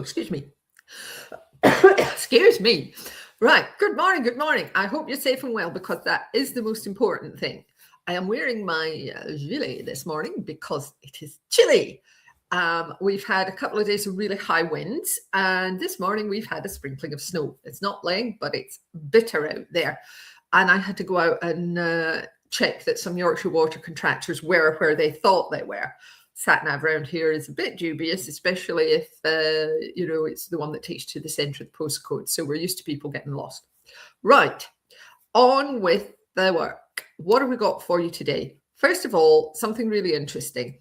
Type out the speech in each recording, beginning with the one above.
Excuse me. Excuse me. Right. Good morning. Good morning. I hope you're safe and well, because that is the most important thing. I am wearing my gilet this morning because it is chilly. We've had a couple of days of really high winds, and this morning we've had a sprinkling of snow. It's not laying, but it's bitter out there. And I had to go out and check that some Yorkshire Water contractors were where they thought they were. Sat-nav around here is a bit dubious, especially if, it's the one that takes you to the centre of the postcode. So we're used to people getting lost. Right, on with the work. What have we got for you today? First of all, something really interesting.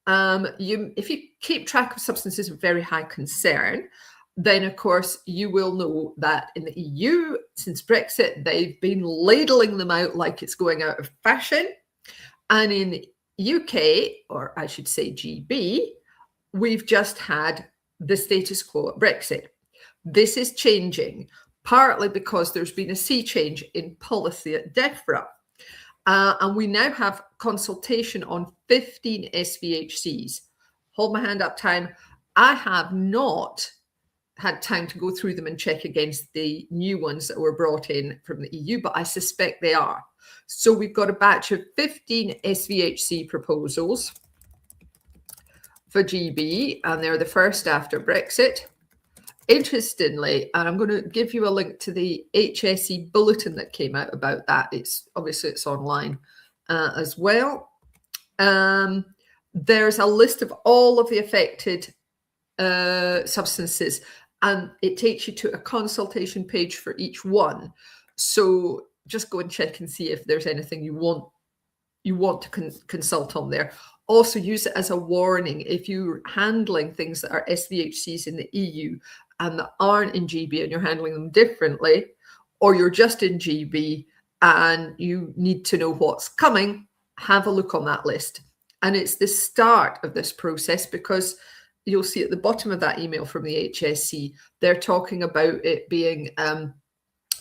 If you keep track of substances of very high concern, then of course you will know that in the EU, since Brexit, they've been ladling them out like it's going out of fashion. And in UK, or I should say GB, we've just had the status quo at Brexit. This is changing, partly because there's been a sea change in policy at DEFRA. And we now have consultation on 15 SVHCs. Hold my hand up time. I have not had time to go through them and check against the new ones that were brought in from the EU, but I suspect they are. So we've got a batch of 15 SVHC proposals for GB, and they're the first after Brexit. Interestingly, and I'm going to give you a link to the HSE bulletin that came out about that. It's online as well. There's a list of all of the affected substances, and it takes you to a consultation page for each one. So just go and check and see if there's anything you want to consult on there. Also use it as a warning if you're handling things that are SVHCs in the EU and that aren't in GB, and you're handling them differently, or you're just in GB and you need to know what's coming, have a look on that list. And it's the start of this process, because you'll see at the bottom of that email from the HSE, they're talking about it being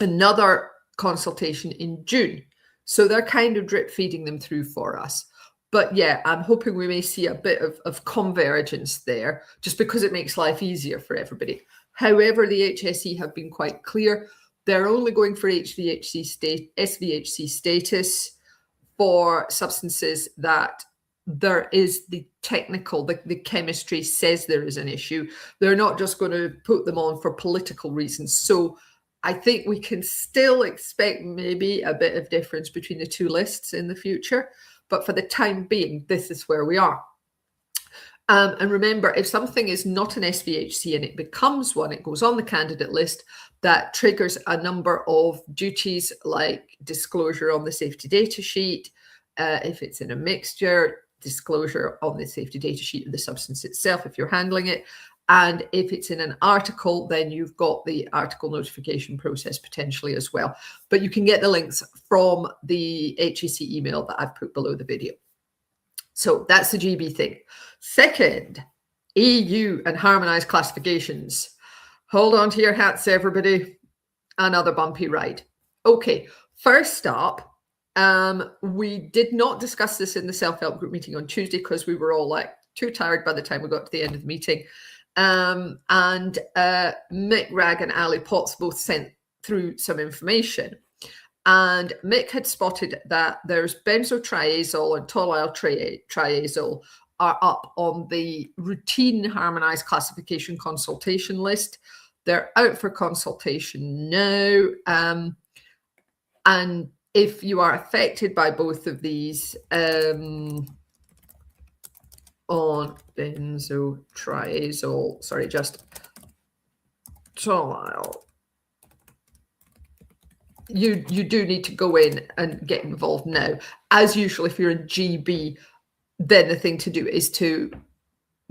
another consultation in June. So they're kind of drip feeding them through for us. But yeah, I'm hoping we may see a bit of convergence there, just because it makes life easier for everybody. However, the HSE have been quite clear. They're only going for SVHC status for substances that there is the technical, the chemistry says there is an issue. They're not just going to put them on for political reasons. So I think we can still expect maybe a bit of difference between the two lists in the future. But for the time being, this is where we are. And remember, if something is not an SVHC and it becomes one, it goes on the candidate list, that triggers a number of duties like disclosure on the safety data sheet. If it's in a mixture, disclosure on the safety data sheet of the substance itself if you're handling it. And if it's in an article, then you've got the article notification process potentially as well. But you can get the links from the HSE email that I've put below the video. So that's the GB thing. Second, EU and harmonised classifications. Hold on to your hats, everybody. Another bumpy ride. Okay, first up, we did not discuss this in the self-help group meeting on Tuesday because we were all like too tired by the time we got to the end of the meeting. And Mick Ragg and Ali Potts both sent through some information. And Mick had spotted that there's benzotriazole and toluol triazole are up on the routine harmonised classification consultation list. They're out for consultation now. And if you are affected by both of these, on benzotriazole, sorry, just toluol, you do need to go in and get involved now. As usual, if you're in GB, then the thing to do is to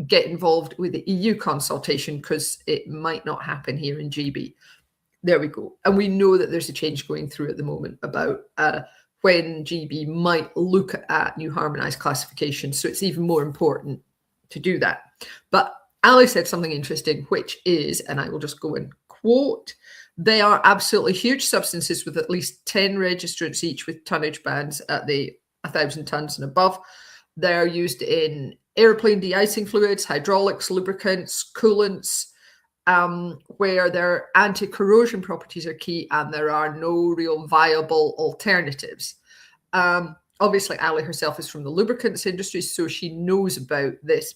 get involved with the EU consultation, because it might not happen here in GB. There we go. And we know that there's a change going through at the moment about when GB might look at new harmonised classification. So it's even more important to do that. But Ali said something interesting, which is, and I will just go and quote, they are absolutely huge substances with at least 10 registrants each with tonnage bands at the 1,000 tons and above. They're used in airplane de-icing fluids, hydraulics, lubricants, coolants, where their anti-corrosion properties are key and there are no real viable alternatives. Obviously, Ali herself is from the lubricants industry, so she knows about this.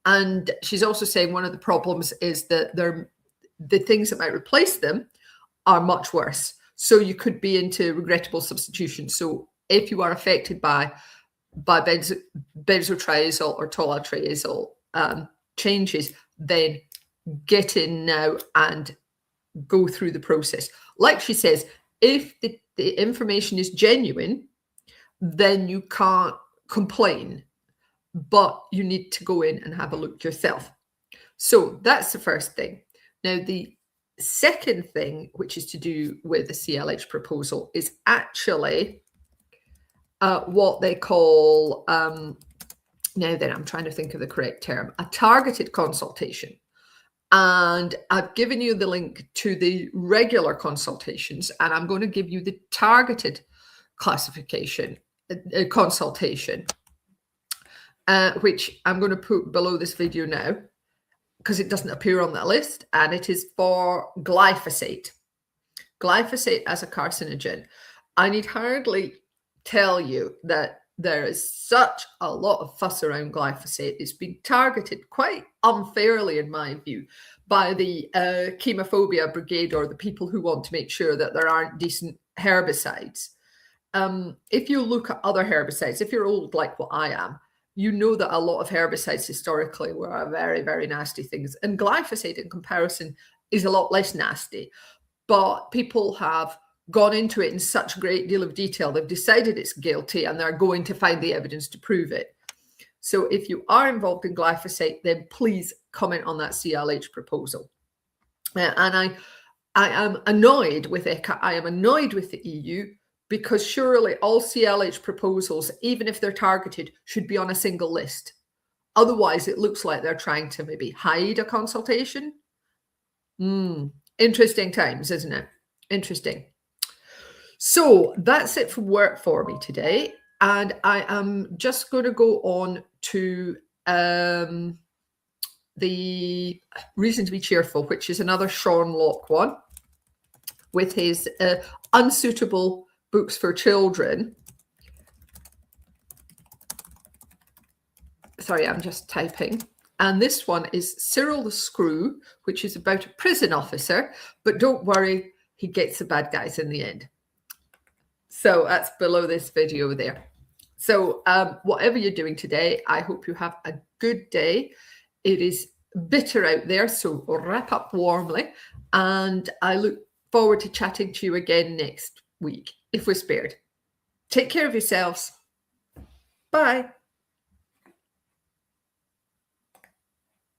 And she's also saying one of the problems is that the things that might replace them are much worse. So you could be into regrettable substitution. So if you are affected by benzotriazole or tolyltriazole changes, then get in now and go through the process. Like she says, if the information is genuine, then you can't complain, but you need to go in and have a look yourself. So that's the first thing. Now, the second thing, which is to do with the CLH proposal, is actually what they call, now then I'm trying to think of the correct term, a targeted consultation. And I've given you the link to the regular consultations, and I'm going to give you the targeted classification consultation, which I'm going to put below this video now because it doesn't appear on that list, and it is for glyphosate. Glyphosate as a carcinogen. I need hardly tell you that there is such a lot of fuss around glyphosate. It's been targeted quite unfairly, in my view, by the chemophobia brigade, or the people who want to make sure that there aren't decent herbicides. If you look at other herbicides, if you're old like what I am, you know that a lot of herbicides historically were very, very nasty things. And glyphosate in comparison is a lot less nasty. But people have gone into it in such a great deal of detail. They've decided it's guilty and they're going to find the evidence to prove it. So if you are involved in glyphosate, then please comment on that CLH proposal. And I am annoyed with ECHA. I am annoyed with the EU, because surely all CLH proposals, even if they're targeted, should be on a single list. Otherwise, it looks like they're trying to maybe hide a consultation. Interesting times, isn't it? Interesting. So that's it for work for me today. And I am just going to go on to the Reason to be Cheerful, which is another Sean Locke one, with his unsuitable books for children. Sorry, I'm just typing. And this one is Cyril the Screw, which is about a prison officer, but don't worry, he gets the bad guys in the end. So that's below this video there. So whatever you're doing today, I hope you have a good day. It is bitter out there, so wrap up warmly. And I look forward to chatting to you again next week, if we're spared. Take care of yourselves. Bye.